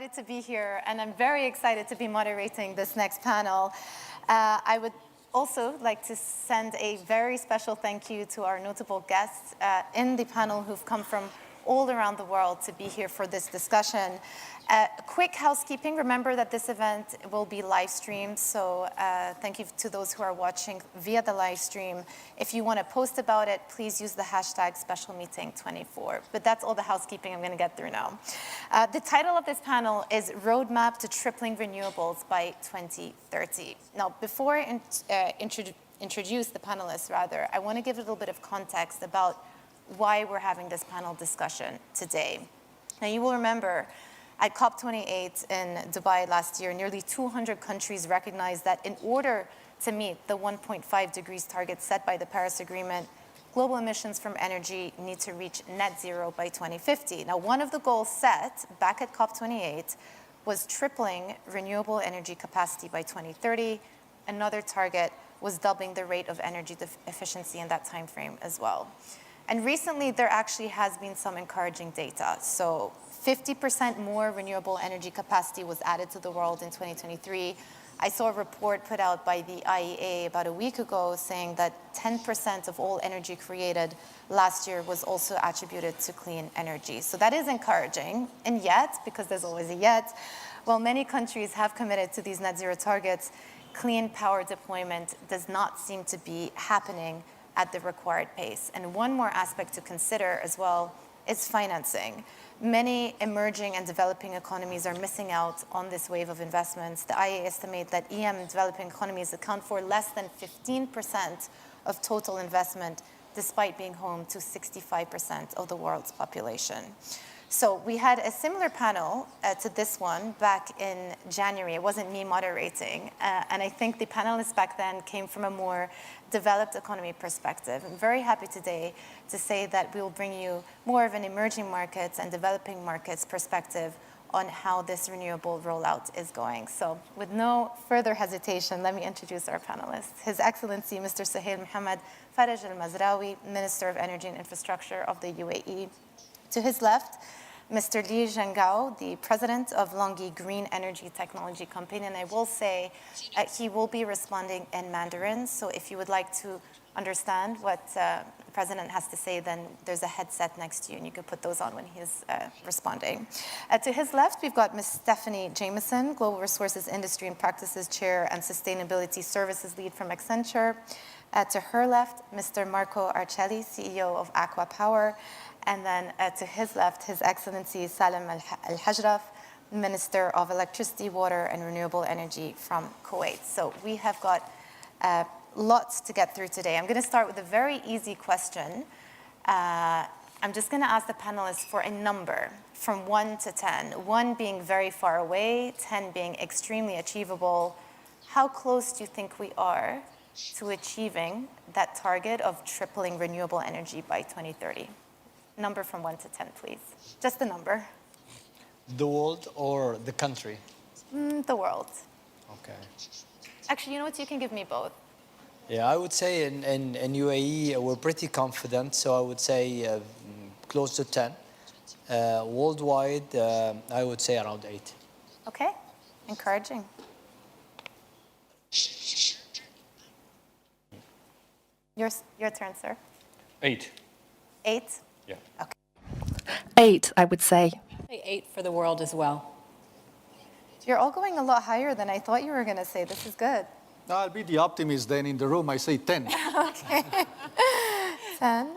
excited to be here, and I'm very excited to be moderating this next panel. I would also like to send a very special thank you to our notable guests in the panel who've come from all around the world to be here for this discussion. Quick housekeeping, remember that this event will be live streamed, so thank you to those who are watching via the live stream. If you want to post about it, please use the hashtag specialmeeting24. But that's all the housekeeping I'm going to get through now. The title of this panel is Roadmap to Tripling Renewables by 2030. Now, before I introduce the panelists, I want to give a little bit of context about why we're having this panel discussion today. Now, you will remember at COP28 in Dubai last year, nearly 200 countries recognized that in order to meet the 1.5 degrees target set by the Paris Agreement, global emissions from energy need to reach net zero by 2050. Now, one of the goals set back at COP28 was tripling renewable energy capacity by 2030. Another target was doubling the rate of energy efficiency in that time frame as well. And recently, there actually has been some encouraging data. So 50% more renewable energy capacity was added to the world in 2023. I saw a report put out by the IEA about a week ago saying that 10% of all energy created last year was also attributed to clean energy. So that is encouraging. And yet, because there's always a yet, while many countries have committed to these net zero targets, clean power deployment does not seem to be happening at the required pace. And one more aspect to consider as well is financing. Many emerging and developing economies are missing out on this wave of investments. The IEA estimate that EM and developing economies account for less than 15% of total investment, despite being home to 65% of the world's population. So we had a similar panel to this one back in January. It wasn't me moderating. And I think the panelists back then came from a more developed economy perspective. I'm very happy today to say that we will bring you more of an emerging markets and developing markets perspective on how this renewable rollout is going. So with no further hesitation, let me introduce our panelists. His Excellency, Mr. Suhail Mohammed Faraj Al-Mazraoui, Minister of Energy and Infrastructure of the UAE. To his left, Mr. Li Zhengao, the president of Longyi Green Energy Technology Company, and I will say he will be responding in Mandarin, so if you would like to understand what the president has to say, then there's a headset next to you, and you can put those on when he's responding. To his left, we've got Ms. Stephanie Jameson, Global Resources Industry and Practices Chair and Sustainability Services Lead from Accenture. To her left, Mr. Marco Arcelli, CEO of Aqua Power. And then to his left, His Excellency Salem Al-Hajraf, Minister of Electricity, Water, and Renewable Energy from Kuwait. So we have got lots to get through today. I'm going to start with a very easy question. I'm just going to ask the panelists for a number from 1 to 10, 1 being very far away, 10 being extremely achievable. How close do you think we are to achieving that target of tripling renewable energy by 2030? Number from 1 to 10, please. Just the number. The world or the country? The world. Okay. Actually, you know what? You can give me both. Yeah, I would say in UAE, we're pretty confident. So I would say close to 10. Worldwide, I would say around 8. Okay. Encouraging. Your turn, sir. 8. 8? Yeah. Okay. 8, I would say. 8 for the world as well. You're all going a lot higher than I thought you were going to say. This is good. I'll be the optimist then in the room. I say 10. Okay. 10?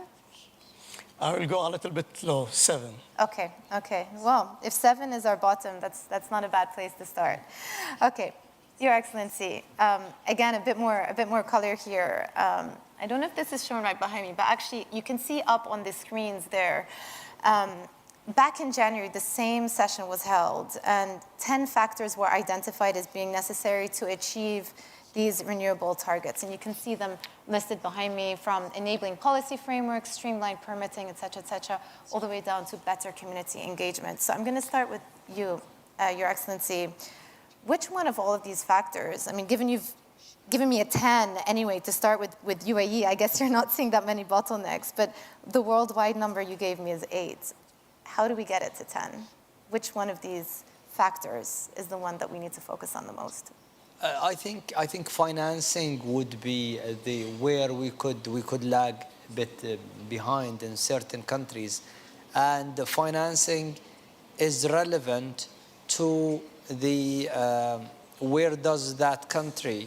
I will go a little bit low, 7. Okay, okay. Well, if 7 is our bottom, that's not a bad place to start. Okay, Your Excellency, again, a bit more color here. I don't know if this is shown right behind me, but actually you can see up on the screens there. Back in January, the same session was held, and 10 factors were identified as being necessary to achieve these renewable targets. And you can see them listed behind me, from enabling policy frameworks, streamlined permitting, et cetera, all the way down to better community engagement. So I'm going to start with you, Your Excellency. Which one of all of these factors, I mean, given you've given me a 10 anyway to start with UAE, I guess you're not seeing that many bottlenecks, but the worldwide number you gave me is 8. How do we get it to 10? Which one of these factors is the one that we need to focus on the most? I think financing would be the where we could lag a bit behind in certain countries, and the financing is relevant to the where does that country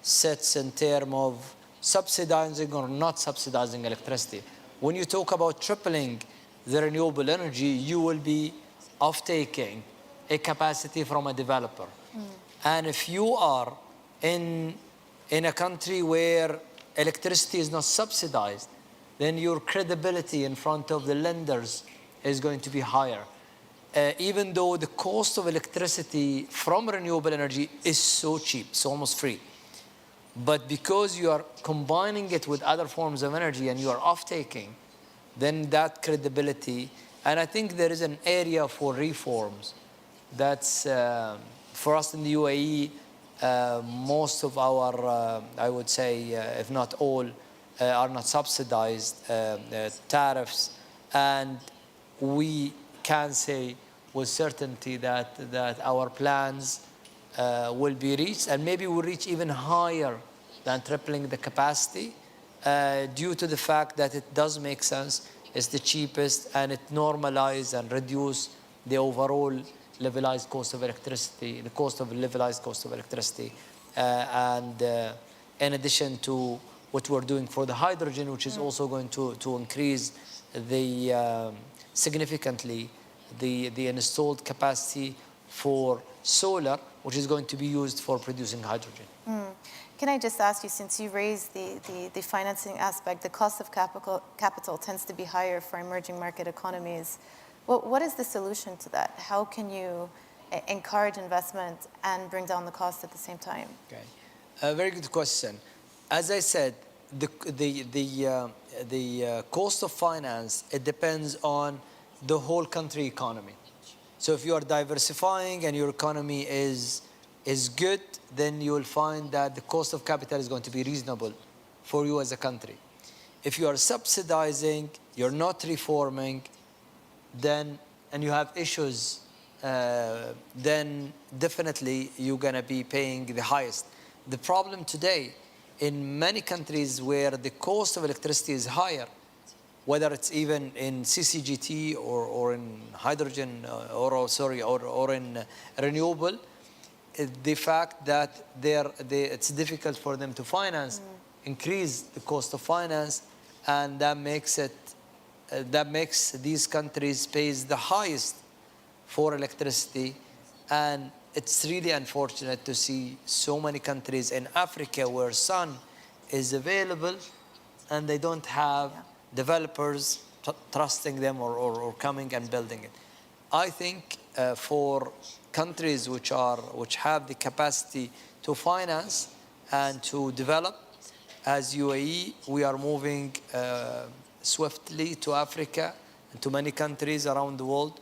sits in terms of subsidizing or not subsidizing electricity. When you talk about tripling the renewable energy, you will be off-taking a capacity from a developer. And if you are in a country where electricity is not subsidized, then your credibility in front of the lenders is going to be higher. Even though the cost of electricity from renewable energy is so cheap, it's almost free. But because you are combining it with other forms of energy and you are off-taking, then that credibility, and I think there is an area for reforms that's, for us in the UAE, most of our, I would say, if not all, are not subsidized tariffs, and we can say with certainty that our plans will be reached, and maybe we'll reach even higher than tripling the capacity due to the fact that it does make sense, it's the cheapest, and it normalizes and reduces the overall levelized cost of electricity, the cost of levelized cost of electricity. And in addition to what we're doing for the hydrogen, which is also going to increase the significantly the installed capacity for solar, which is going to be used for producing hydrogen. Can I just ask you, since you raised the financing aspect, the cost of capital tends to be higher for emerging market economies. What is the solution to that? How can you encourage investment and bring down the cost at the same time? Okay, a very good question. As I said, the cost of finance, it depends on the whole country economy. So if you are diversifying and your economy is good, then you will find that the cost of capital is going to be reasonable for you as a country. If you are subsidizing, you're not reforming, then, and you have issues, then definitely you're going to be paying the highest. The problem today in many countries where the cost of electricity is higher, whether it's even in CCGT or in hydrogen or in renewable, the fact that it's difficult for them to finance, increase the cost of finance, and that makes these countries pay the highest for electricity. And it's really unfortunate to see so many countries in Africa where sun is available and they don't have developers trusting them or coming and building it. I think for countries which have the capacity to finance and to develop, as UAE, we are moving swiftly to Africa and to many countries around the world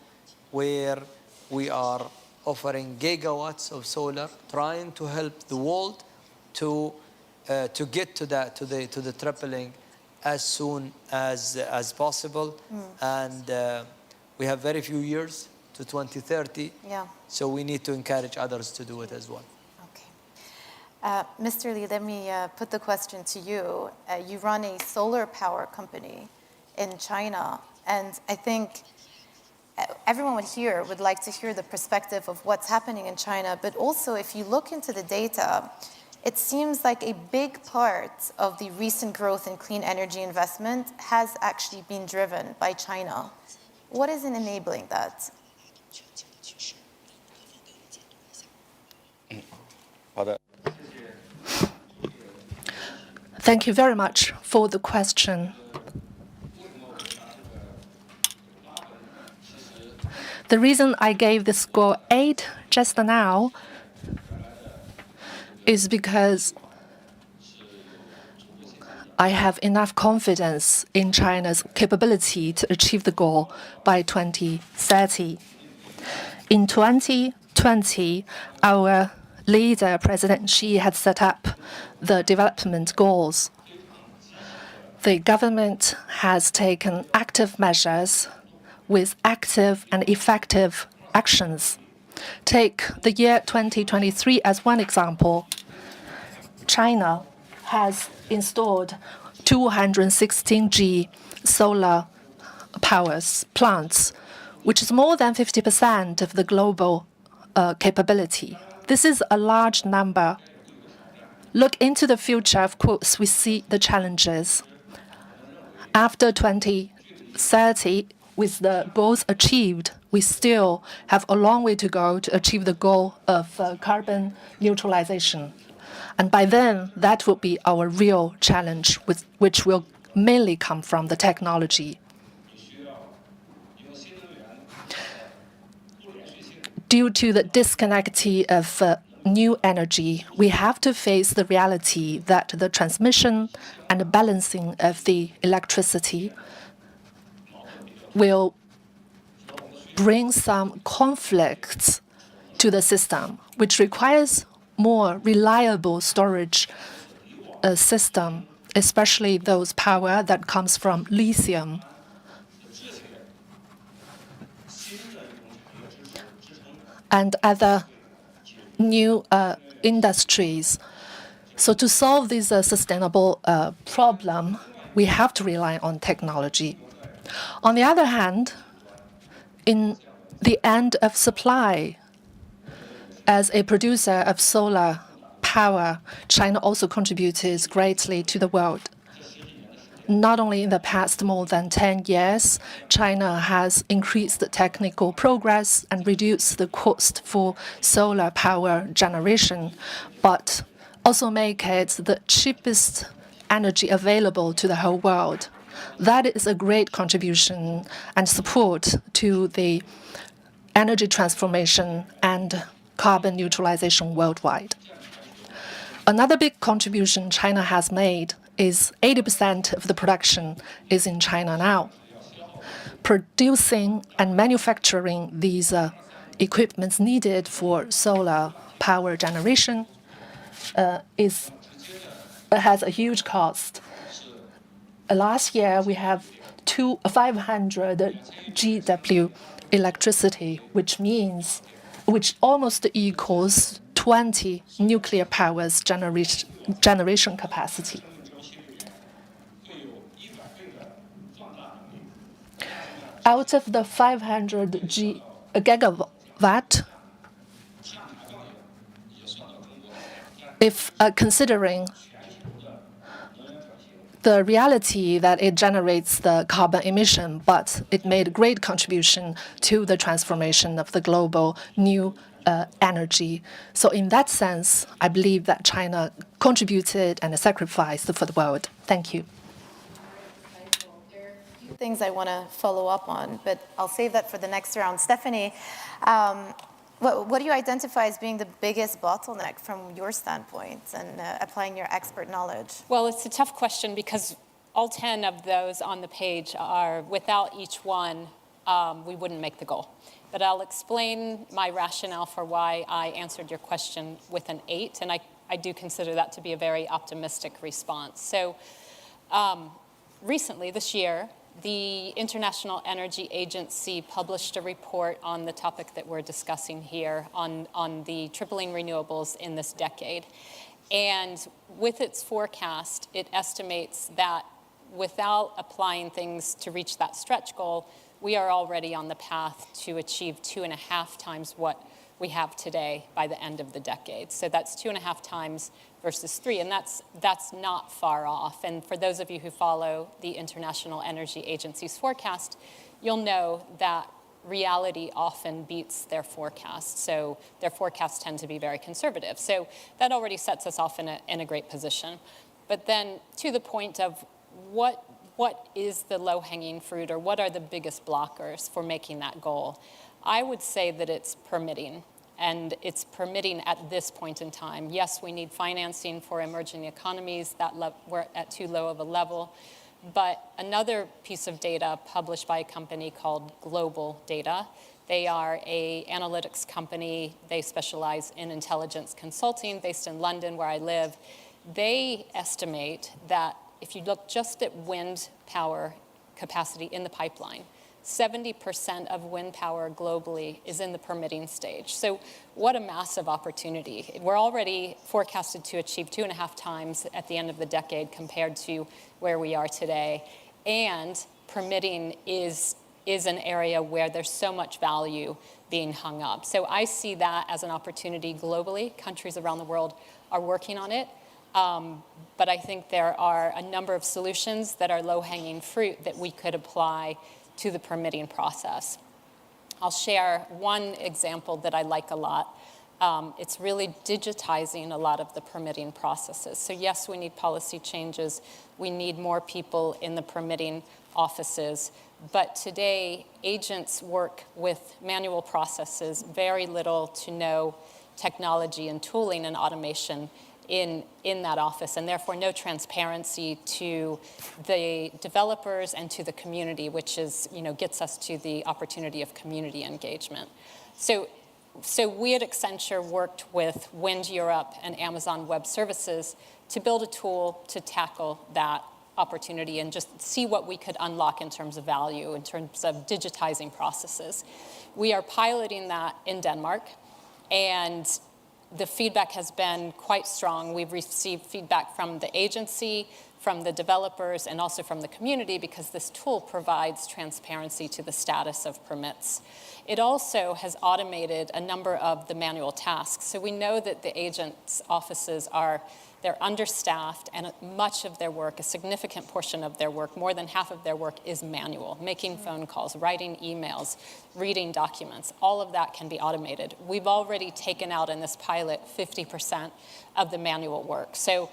where we are offering gigawatts of solar, trying to help the world to get to the tripling as soon as possible. And we have very few years to 2030. Yeah. So we need to encourage others to do it as well. Okay. Mr. Lee, let me put the question to you. You run a solar power company in China, and I think everyone here would like to hear the perspective of what's happening in China, but also if you look into the data, it seems like a big part of the recent growth in clean energy investment has actually been driven by China. What is enabling that? Thank you very much for the question. The reason I gave the score 8 just now is because I have enough confidence in China's capability to achieve the goal by 2030. In 2020, our leader, President Xi, had set up the development goals. The government has taken active measures with active and effective actions. Take the year 2023 as one example. China has installed 216G solar plants, which is more than 50% of the global capability. This is a large number. Look into the future, of course, we see the challenges. After 2030, with the goals achieved, we still have a long way to go to achieve the goal of carbon neutralization. And by then, that will be our real challenge, which will mainly come from the technology. Due to the disconnectivity of new energy, we have to face the reality that the transmission and the balancing of the electricity will bring some conflicts to the system, which requires more reliable storage system, especially those power that comes from lithium. And other new industries. So to solve this sustainable problem, we have to rely on technology. On the other hand, in the end of supply, as a producer of solar power, China also contributed greatly to the world. Not only in the past more than 10 years, China has increased the technical progress and reduced the cost for solar power generation, but also make it the cheapest energy available to the whole world. That is a great contribution and support to the energy transformation and carbon neutralization worldwide. Another big contribution China has made is 80% of the production is in China now. Producing and manufacturing these equipments needed for solar power generation has a huge cost. Last year, we have 500 GW electricity, which almost equals 20 nuclear powers generation capacity. Out of the 500 gigawatt, if considering the reality that it generates the carbon emission, but it made a great contribution to the transformation of the global new energy. So in that sense, I believe that China contributed and sacrificed for the world. Thank you. Things I want to follow up on, but I'll save that for the next round. Stephanie, what do you identify as being the biggest bottleneck from your standpoint and applying your expert knowledge? Well, it's a tough question because all 10 of those on the page are, without each one, we wouldn't make the goal. But I'll explain my rationale for why I answered your question with an 8, and I do consider that to be a very optimistic response. So recently, this year, the International Energy Agency published a report on the topic that we're discussing here on the tripling renewables in this decade. And with its forecast, it estimates that without applying things to reach that stretch goal, we are already on the path to achieve 2.5 times what we have today by the end of the decade. So that's 2.5 times versus 3, and that's not far off. And for those of you who follow the International Energy Agency's forecast, you'll know that reality often beats their forecast. So their forecasts tend to be very conservative. So that already sets us off in a great position. But then to the point of what is the low-hanging fruit, or what are the biggest blockers for making that goal? I would say that it's permitting. And it's permitting at this point in time. Yes, we need financing for emerging economies. We're at too low of a level. But another piece of data published by a company called Global Data, they are an analytics company. They specialize in intelligence consulting based in London, where I live. They estimate that if you look just at wind power capacity in the pipeline, 70% of wind power globally is in the permitting stage. So what a massive opportunity. We're already forecasted to achieve 2.5 times at the end of the decade compared to where we are today. And permitting is an area where there's so much value being hung up. So I see that as an opportunity globally. Countries around the world are working on it. But I think there are a number of solutions that are low-hanging fruit that we could apply to the permitting process. I'll share one example that I like a lot. It's really digitizing a lot of the permitting processes. So yes, we need policy changes. We need more people in the permitting offices. But today, agents work with manual processes, very little to no technology and tooling and automation in that office, and therefore no transparency to the developers and to the community, which is, gets us to the opportunity of community engagement. So we at Accenture worked with Wind Europe and Amazon Web Services to build a tool to tackle that opportunity and just see what we could unlock in terms of value, in terms of digitizing processes. We are piloting that in Denmark, and the feedback has been quite strong. We've received feedback from the agency, from the developers, and also from the community, because this tool provides transparency to the status of permits. It also has automated a number of the manual tasks. So we know that the agents' offices they're understaffed, and much of their work, a significant portion of their work, more than half of their work is manual, making phone calls, writing emails, reading documents. All of that can be automated. We've already taken out in this pilot 50% of the manual work. So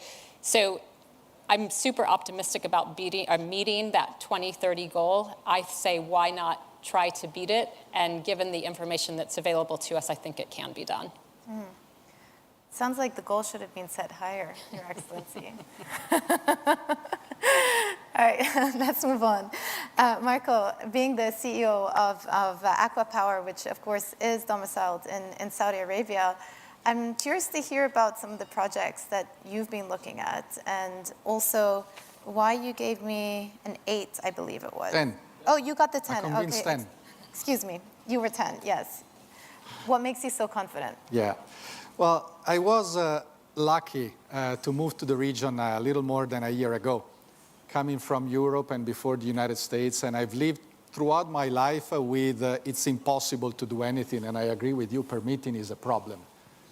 I'm super optimistic about meeting that 2030 goal. I say, why not try to beat it? And given the information that's available to us, I think it can be done. Sounds like the goal should have been set higher, Your Excellency. All right, let's move on. Marco, being the CEO of Aqua Power, which of course is domiciled in Saudi Arabia, I'm curious to hear about some of the projects that you've been looking at, and also why you gave me an 8, I believe it was. 10. Oh, you got the 10. I convinced 10. Excuse me, you were 10, yes. What makes you so confident? Yeah. Well, I was lucky to move to the region a little more than a year ago, coming from Europe and before the United States, and I've lived throughout my life with it's impossible to do anything, and I agree with you, permitting is a problem.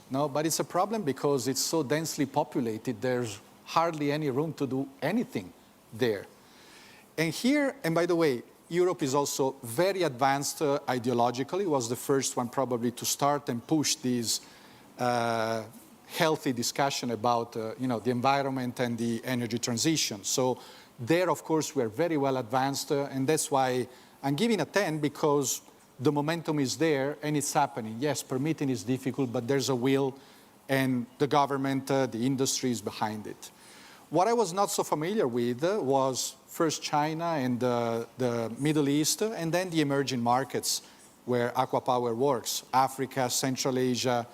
No, but it's a problem because it's so densely populated, there's hardly any room to do anything there. And here, and by the way, Europe is also very advanced ideologically. It was the first one probably to start and push these healthy discussion about the environment and the energy transition. So there, of course, we're very well advanced, and that's why I'm giving a 10, because the momentum is there and it's happening. Yes, permitting is difficult, but there's a will, and the government, the industry is behind it. What I was not so familiar with was first China and the Middle East, and then the emerging markets where Aqua Power works, Africa, Central Asia,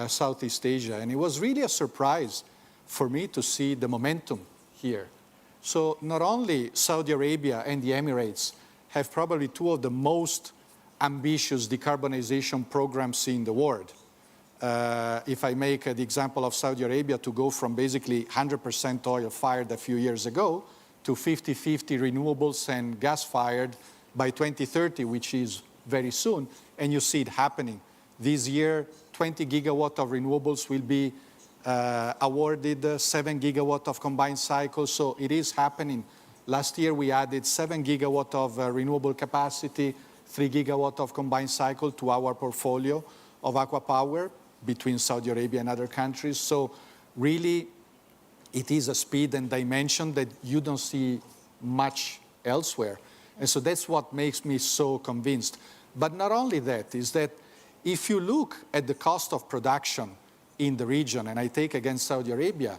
Southeast Asia. And it was really a surprise for me to see the momentum here. So not only Saudi Arabia and the Emirates have probably two of the most ambitious decarbonization programs in the world. If I make the example of Saudi Arabia, to go from basically 100% oil-fired a few years ago to 50-50 renewables and gas-fired by 2030, which is very soon, and you see it happening. This year, 20 gigawatt of renewables will be awarded, 7 gigawatt of combined cycles, so it is happening. Last year, we added 7 gigawatt of renewable capacity, 3 gigawatt of combined cycle to our portfolio of Aqua Power between Saudi Arabia and other countries. So really, it is a speed and dimension that you don't see much elsewhere. And so that's what makes me so convinced. But not only that, is that if you look at the cost of production in the region, and I take again Saudi Arabia,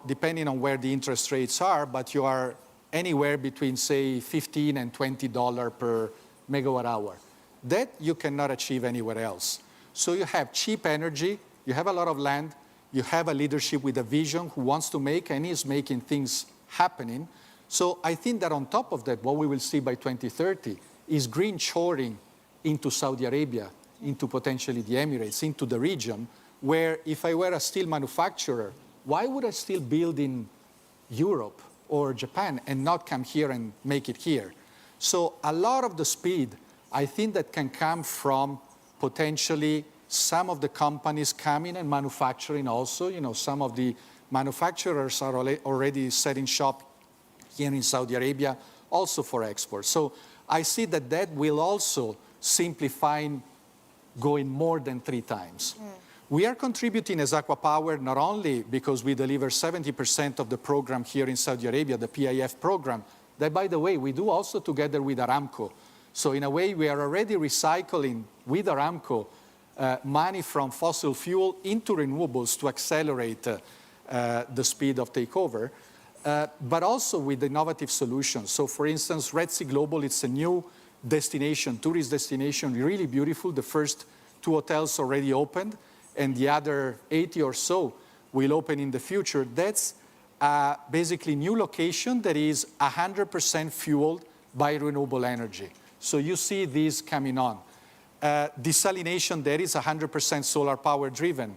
depending on where the interest rates are, but you are anywhere between, say, $15 and $20 per megawatt hour. That you cannot achieve anywhere else. So you have cheap energy, you have a lot of land, you have a leadership with a vision who wants to make and is making things happening. So I think that on top of that, what we will see by 2030 is green shoring into Saudi Arabia, into potentially the Emirates, into the region, where if I were a steel manufacturer, why would I still build in Europe or Japan and not come here and make it here? So a lot of the speed, I think, that can come from potentially some of the companies coming and manufacturing also. You know, some of the manufacturers are already setting shop here in Saudi Arabia also for export. So I see that that will also simplify going more than 3 times. We are contributing as Aqua Power not only because we deliver 70% of the program here in Saudi Arabia, the PIF program, that, by the way, we do also together with Aramco. So in a way, we are already recycling with Aramco money from fossil fuel into renewables to accelerate the speed of takeover, but also with innovative solutions. So for instance, Red Sea Global, it's a new destination, tourist destination, really beautiful. The first 2 hotels already opened, and the other 80 or so will open in the future. That's basically new location that is 100% fueled by renewable energy. So you see these coming on. Desalination, there is 100% solar power driven.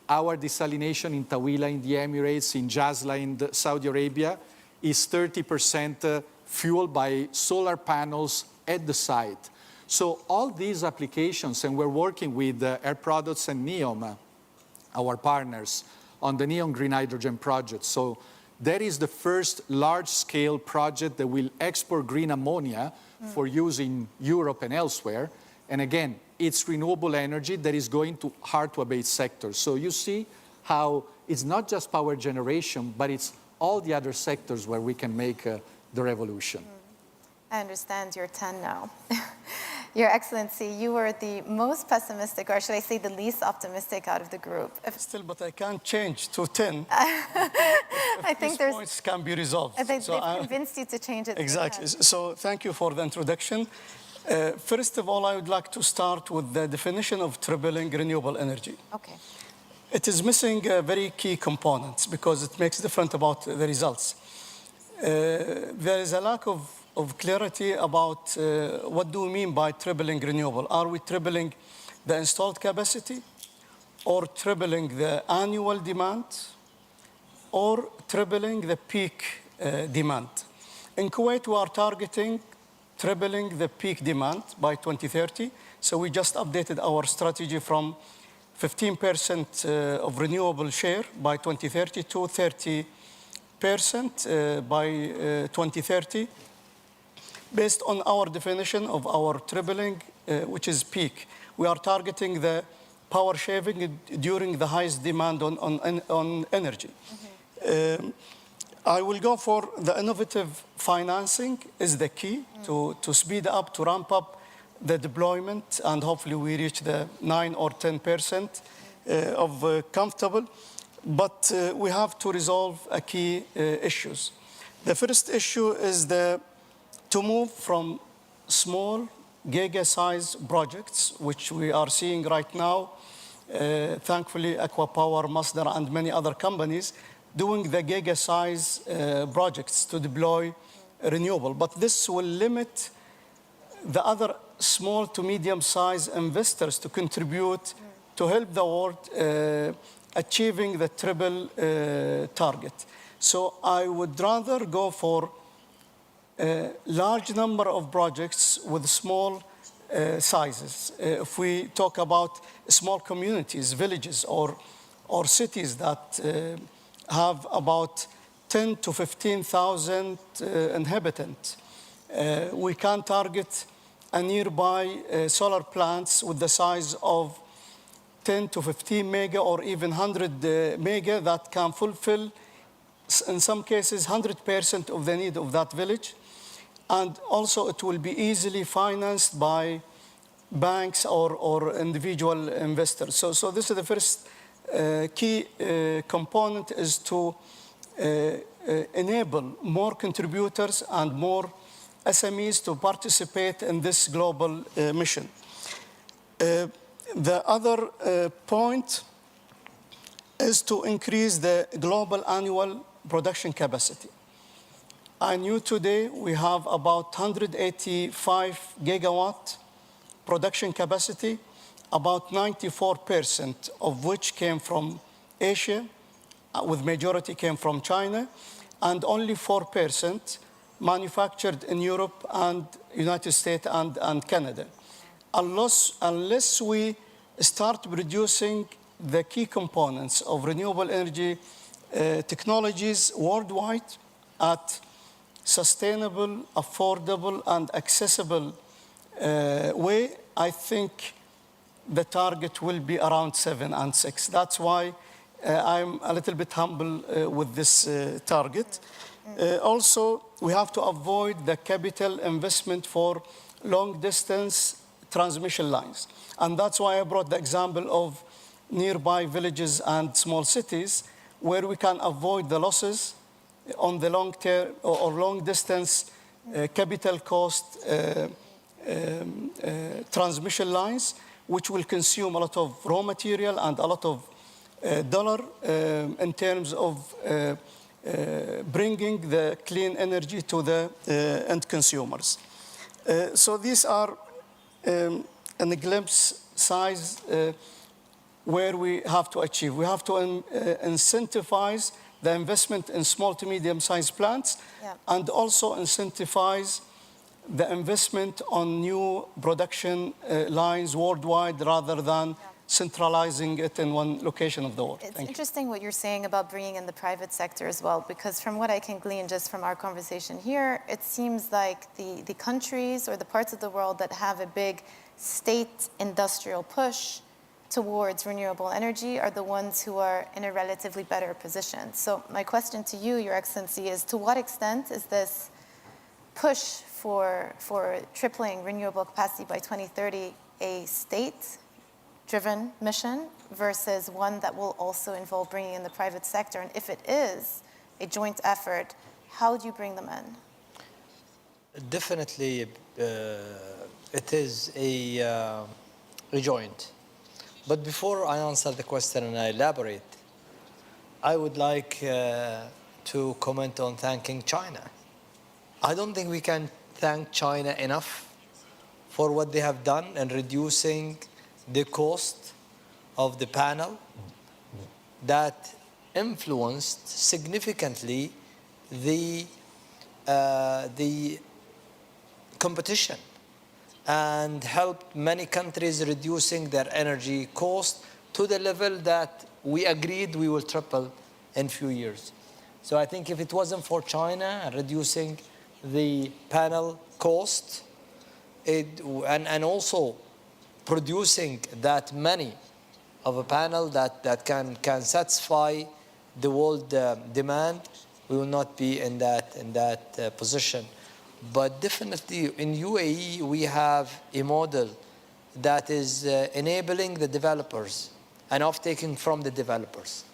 Our desalination in Tawila in the Emirates, in Jazla in Saudi Arabia, is 30% fueled by solar panels at the site. So all these applications, and we're working with Air Products and NEOM, our partners, on the NEOM Green Hydrogen project. So that is the first large-scale project that will export green ammonia for use in Europe and elsewhere. And again, it's renewable energy that is going to hard-to-abate sectors. So you see how it's not just power generation, but it's all the other sectors where we can make the revolution. I understand you're 10 now. Your Excellency, you were the most pessimistic, or should I say the least optimistic out of the group. Still, but I can't change to 10. I think These points can be resolved. They've convinced you to change it. Exactly. So thank you for the introduction. First of all, I would like to start with the definition of tripling renewable energy. Okay. It is missing very key components because it makes different about the results. There is a lack of clarity about what do we mean by tripling renewable. Are we tripling the installed capacity, or tripling the annual demand, or tripling the peak demand? In Kuwait, we are targeting tripling the peak demand by 2030. So we just updated our strategy from 15% of renewable share by 2030 to 30% by 2030. Based on our definition of our tripling, which is peak, we are targeting the power shaving during the highest demand on energy. I will go for the innovative financing is the key to speed up, to ramp up the deployment, and hopefully we reach the 9 or 10% of comfortable. But we have to resolve a key issues. The first issue is to move from small giga-size projects, which we are seeing right now. Thankfully, Aqua Power, Masdar, and many other companies doing the giga-size projects to deploy renewable. But this will limit the other small to medium-sized investors to contribute to help the world achieving the triple target. So I would rather go for a large number of projects with small sizes. If we talk about small communities, villages, or cities that have about 10 to 15,000 inhabitants, we can target a nearby solar plants with the size of 10 to 15 mega or even 100 mega that can fulfill, in some cases, 100% of the need of that village. And also it will be easily financed by banks or individual investors. So this is the first key component, is to enable more contributors and more SMEs to participate in this global mission. The other point is to increase the global annual production capacity. I knew today we have about 185 gigawatt production capacity, about 94% of which came from Asia, with majority came from China, and only 4% manufactured in Europe and United States and Canada. Unless we start producing the key components of renewable energy technologies worldwide at sustainable, affordable, and accessible way, I think the target will be around 7 and 6. That's why I'm a little bit humble with this target. Also, we have to avoid the capital investment for long-distance transmission lines. And that's why I brought the example of nearby villages and small cities where we can avoid the losses on the long term or long distance capital cost transmission lines, which will consume a lot of raw material and a lot of dollar in terms of bringing the clean energy to the end consumers. So these are in a glimpse size where we have to achieve. We have to incentivize the investment in small to medium-sized plants, and also incentivize the investment on new production lines worldwide rather than centralizing it in one location of the world. It's interesting what you're saying about bringing in the private sector as well, because from what I can glean just from our conversation here, it seems like the countries or the parts of the world that have a big state industrial push towards renewable energy are the ones who are in a relatively better position. So my question to you, Your Excellency, is to what extent is this push for tripling renewable capacity by 2030 a state-driven mission versus one that will also involve bringing in the private sector? And if it is a joint effort, how do you bring them in? Definitely, it is a joint. But before I answer the question and I elaborate, I would like to comment on thanking China. I don't think we can thank China enough for what they have done in reducing the cost of the panel that influenced significantly the competition and helped many countries reducing their energy cost to the level that we agreed we will triple in few years. So I think if it wasn't for China reducing the panel cost and also producing that many of a panel that can satisfy the world demand, we will not be in that position. But definitely in UAE, we have a model that is enabling the developers and off-taking from the developers.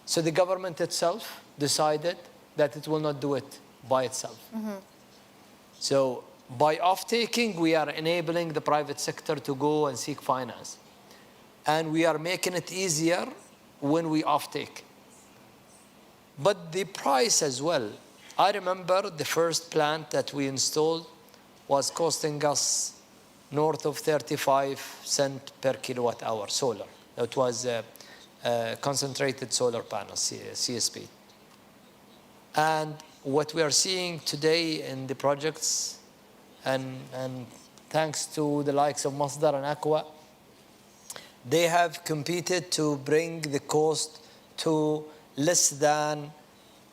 So the government itself decided that it will not do it by itself. So by off-taking, we are enabling the private sector to go and seek finance. And we are making it easier when we off-take. But the price as well. I remember the first plant that we installed was costing us north of 35 cents per kilowatt hour solar. That was concentrated solar panels, CSP. And what we are seeing today in the projects, and thanks to the likes of Masdar and Aqua, they have competed to bring the cost to less than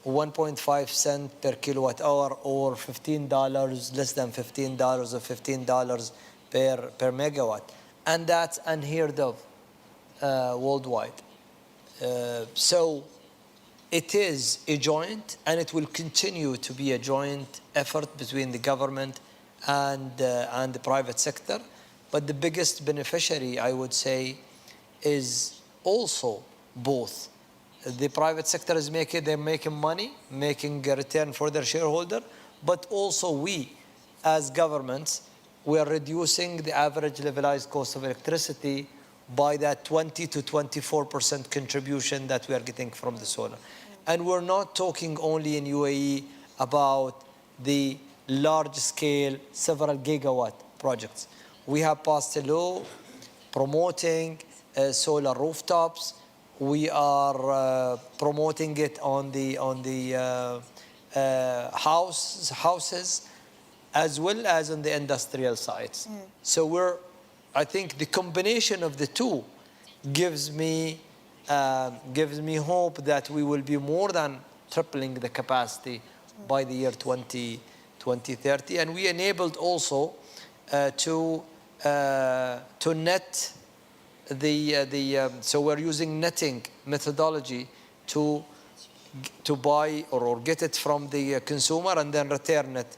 1.5 cents per kilowatt hour, or $15, less than $15 or $15 per megawatt. And that's unheard of worldwide. So it is a joint, and it will continue to be a joint effort between the government and the private sector. But the biggest beneficiary, I would say, is also both. The private sector is making money, making a return for their shareholder, but also we, as governments, we are reducing the average levelized cost of electricity by that 20 to 24% contribution that we are getting from the solar. And we're not talking only in UAE about the large-scale, several gigawatt projects. We have passed a law promoting solar rooftops. We are promoting it on the houses, as well as on the industrial sites. So I think the combination of the two gives me hope that we will be more than tripling the capacity by the year 2030. And we enabled also to net so we're using netting methodology to buy or get it from the consumer and then return it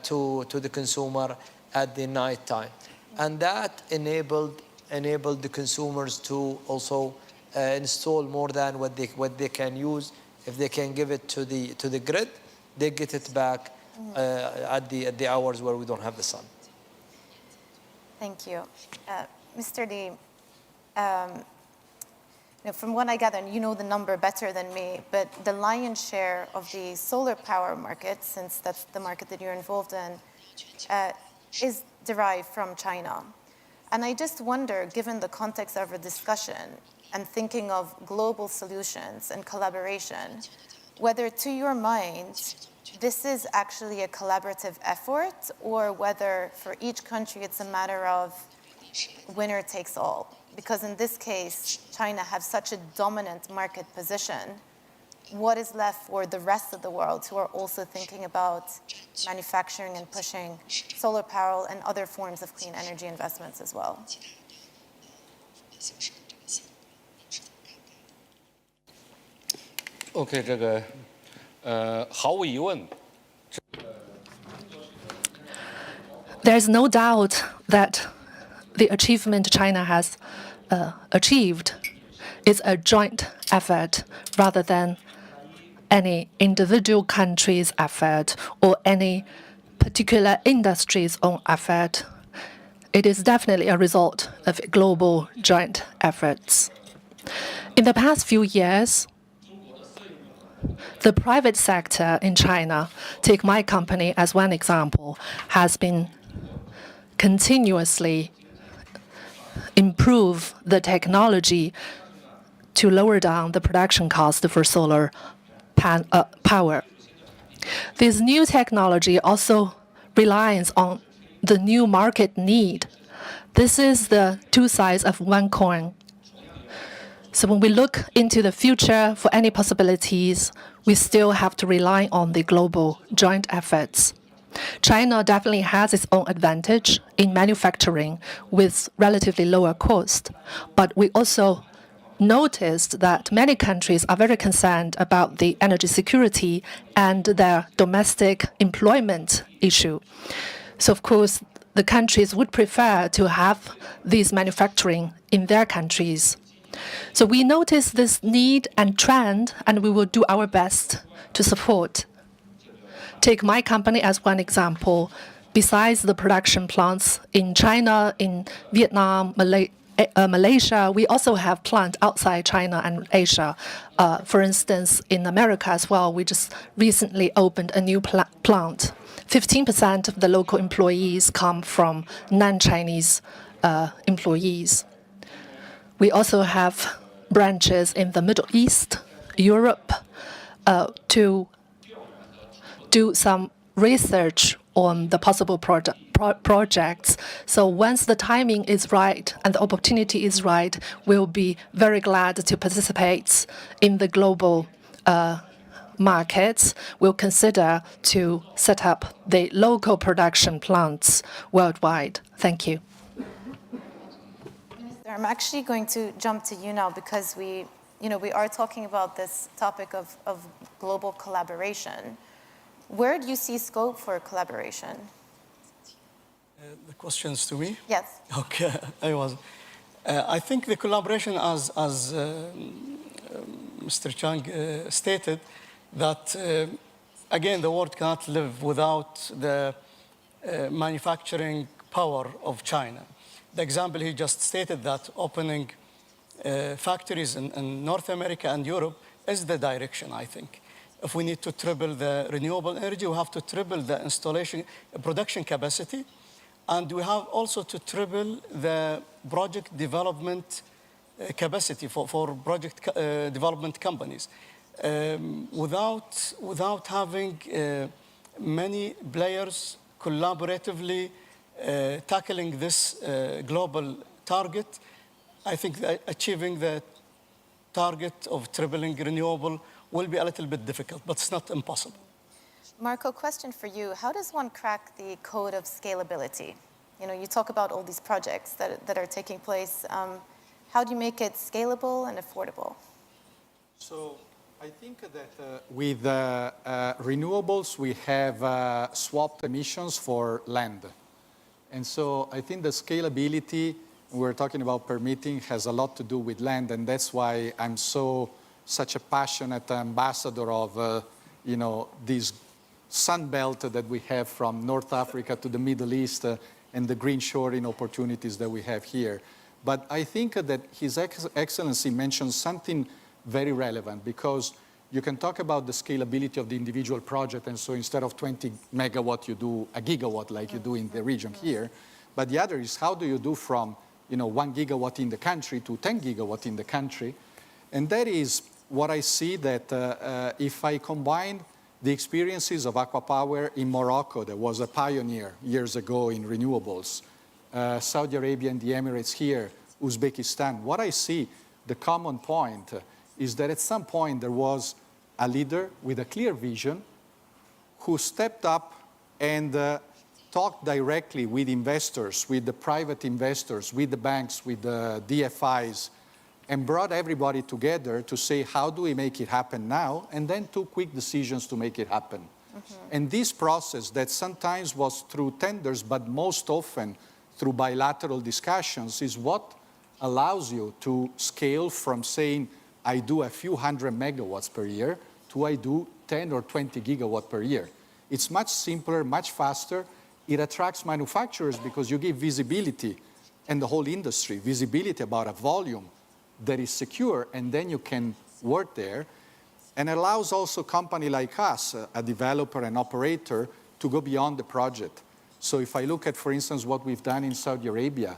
to the consumer at the night time. And that enabled the consumers to also install more than what they can use. If they can give it to the grid, they get it back at the hours where we don't have the sun. Thank you. Mr. Lee, from what I gather, and you know the number better than me, but the lion's share of the solar power market, since that's the market that you're involved in, is derived from China. And I just wonder, given the context of our discussion and thinking of global solutions and collaboration, whether to your mind, this is actually a collaborative effort, or whether for each country it's a matter of winner takes all. Because in this case, China has such a dominant market position. What is left for the rest of the world who are also thinking about manufacturing and pushing solar power and other forms of clean energy investments as well? OK， 毫无疑问。 There's no doubt that the achievement China has achieved is a joint effort rather than any individual country's effort or any particular industry's own effort. It is definitely a result of global joint efforts. In the past few years, the private sector in China, take my company as one example, has been continuously improve the technology to lower down the production cost for solar power. This new technology also relies on the new market need. This is the two sides of one coin. So when we look into the future for any possibilities, we still have to rely on the global joint efforts. China definitely has its own advantage in manufacturing with relatively lower cost, but we also noticed that many countries are very concerned about the energy security and their domestic employment issue. So of course, the countries would prefer to have these manufacturing in their countries. So we notice this need and trend, and we will do our best to support. Take my company as one example. Besides the production plants in China, in Vietnam, Malaysia, we also have plants outside China and Asia. For instance, in America as well, we just recently opened a new plant. 15% of the local employees come from non-Chinese employees. We also have branches in the Middle East, Europe, to do some research on the possible projects. So once the timing is right and the opportunity is right, we'll be very glad to participate in the global markets. We'll consider to set up the local production plants worldwide. Thank you. I'm actually going to jump to you now because we are talking about this topic of global collaboration. Where do you see scope for collaboration? The question's to me? Yes. Okay, I think the collaboration, as Mr. Chang stated, that again, the world cannot live without the manufacturing power of China. The example he just stated, that opening factories in North America and Europe is the direction, I think. If we need to triple the renewable energy, we have to triple the installation production capacity. And we have also to triple the project development capacity for project development companies. Without having many players collaboratively tackling this global target, I think that achieving the target of tripling renewable will be a little bit difficult, but it's not impossible. Marco, question for you. How does one crack the code of scalability? You know, you talk about all these projects that are taking place. How do you make it scalable and affordable? So I think that with renewables, we have swapped emissions for land. And so I think the scalability, we're talking about permitting, has a lot to do with land. And that's why I'm such a passionate ambassador of, this sun belt that we have from North Africa to the Middle East and the green shoring opportunities that we have here. But I think that His Excellency mentioned something very relevant, because you can talk about the scalability of the individual project, and so instead of 20 megawatt, you do a gigawatt like you do in the region here. But the other is, how do you do from 1 gigawatt in the country to 10 gigawatt in the country? And that is what I see, that if I combine the experiences of Aqua Power in Morocco, that was a pioneer years ago in renewables, Saudi Arabia and the Emirates here, Uzbekistan, what I see, the common point is that at some point there was a leader with a clear vision who stepped up and talked directly with investors, with the private investors, with the banks, with the DFIs, and brought everybody together to say, how do we make it happen now? And then took quick decisions to make it happen. Mm-hmm. And this process that sometimes was through tenders, but most often through bilateral discussions, is what allows you to scale from saying, I do a few hundred megawatts per year, to I do 10 or 20 gigawatt per year. It's much simpler, much faster. It attracts manufacturers because you give visibility, and the whole industry, visibility about a volume that is secure, and then you can work there. And it allows also a company like us, a developer and operator, to go beyond the project. So if I look at, for instance, what we've done in Saudi Arabia,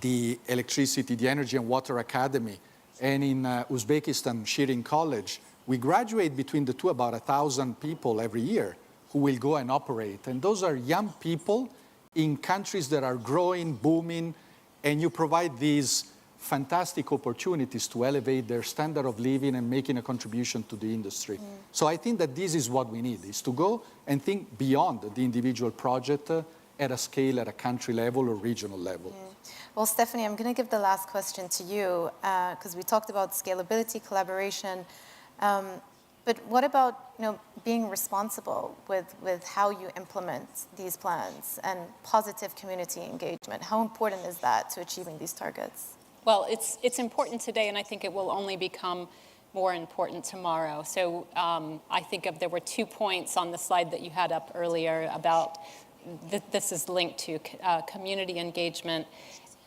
the electricity, the Energy and Water Academy, and in Uzbekistan, Shirin College, we graduate between the two about 1,000 people every year who will go and operate. And those are young people in countries that are growing, booming, and you provide these fantastic opportunities to elevate their standard of living and making a contribution to the industry. So I think that this is what we need, is to go and think beyond the individual project at a scale, at a country level or regional level. Well, Stephanie, I'm going to give the last question to you, because we talked about scalability, collaboration, but what about being responsible with how you implement these plans and positive community engagement? How important is that to achieving these targets? Well, it's important today, and I think it will only become more important tomorrow. So I think there were 2 points on the slide that you had up earlier about this is linked to community engagement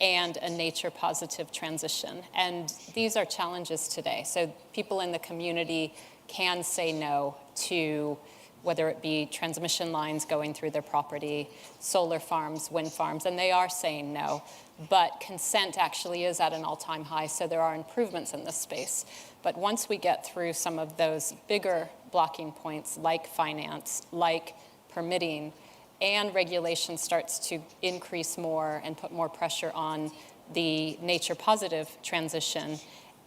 and a nature-positive transition. And these are challenges today. So people in the community can say no to whether it be transmission lines going through their property, solar farms, wind farms, and they are saying no. But consent actually is at an all-time high, so there are improvements in this space. But once we get through some of those bigger blocking points, like finance, like permitting, and regulation starts to increase more and put more pressure on the nature-positive transition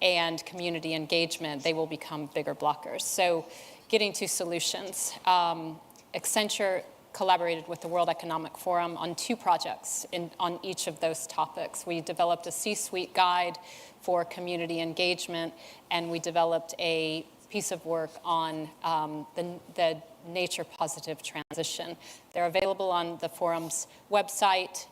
and community engagement, they will become bigger blockers. So getting to solutions. Accenture collaborated with the World Economic Forum on 2 projects on each of those topics. We developed a C-suite guide for community engagement, and we developed a piece of work on the nature-positive transition. They're available on the forum's website.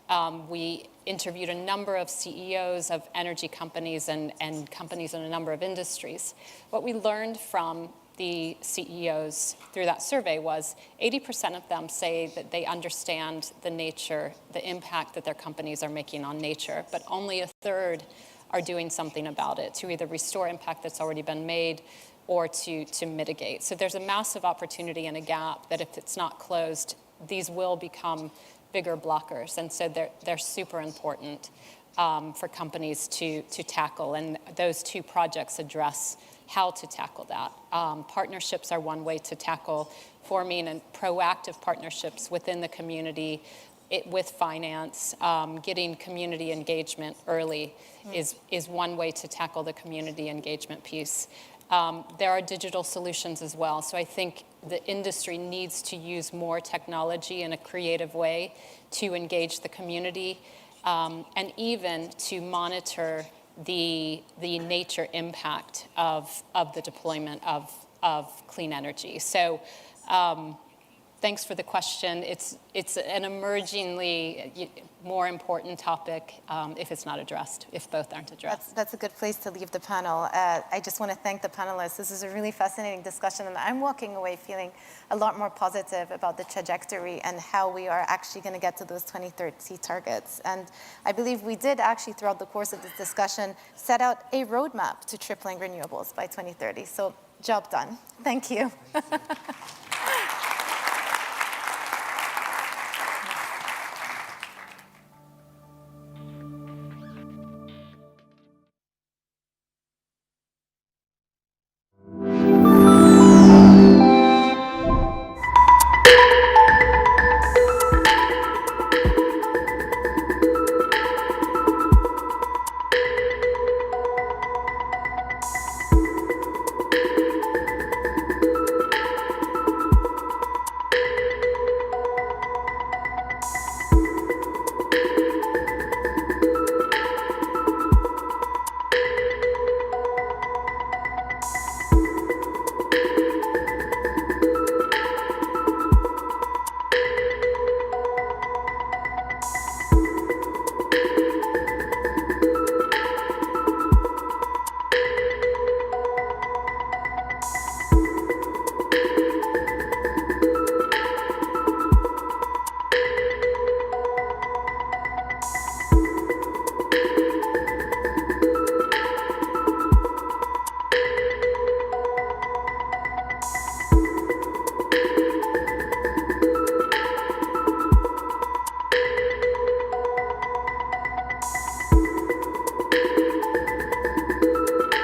We interviewed a number of CEOs of energy companies and companies in a number of industries. What we learned from the CEOs through that survey was 80% of them say that they understand the nature, the impact that their companies are making on nature, but only a third are doing something about it to either restore impact that's already been made, or to mitigate. So there's a massive opportunity and a gap that if it's not closed, these will become bigger blockers. And so they're super important for companies to tackle. And those two projects address how to tackle that. Partnerships are one way to tackle, forming and proactive partnerships within the community with finance. Getting community engagement early is one way to tackle the community engagement piece. There are digital solutions as well. So I think the industry needs to use more technology in a creative way to engage the community and even to monitor the nature impact of the deployment of clean energy. So thanks for the question. It's an emergingly more important topic if it's not addressed, if both aren't addressed. That's a good place to leave the panel. I just want to thank the panelists. This is a really fascinating discussion, and I'm walking away feeling a lot more positive about the trajectory and how we are actually going to get to those 2030 targets. And I believe we did actually, throughout the course of this discussion, set out a roadmap to tripling renewables by 2030. So job done. Thank you.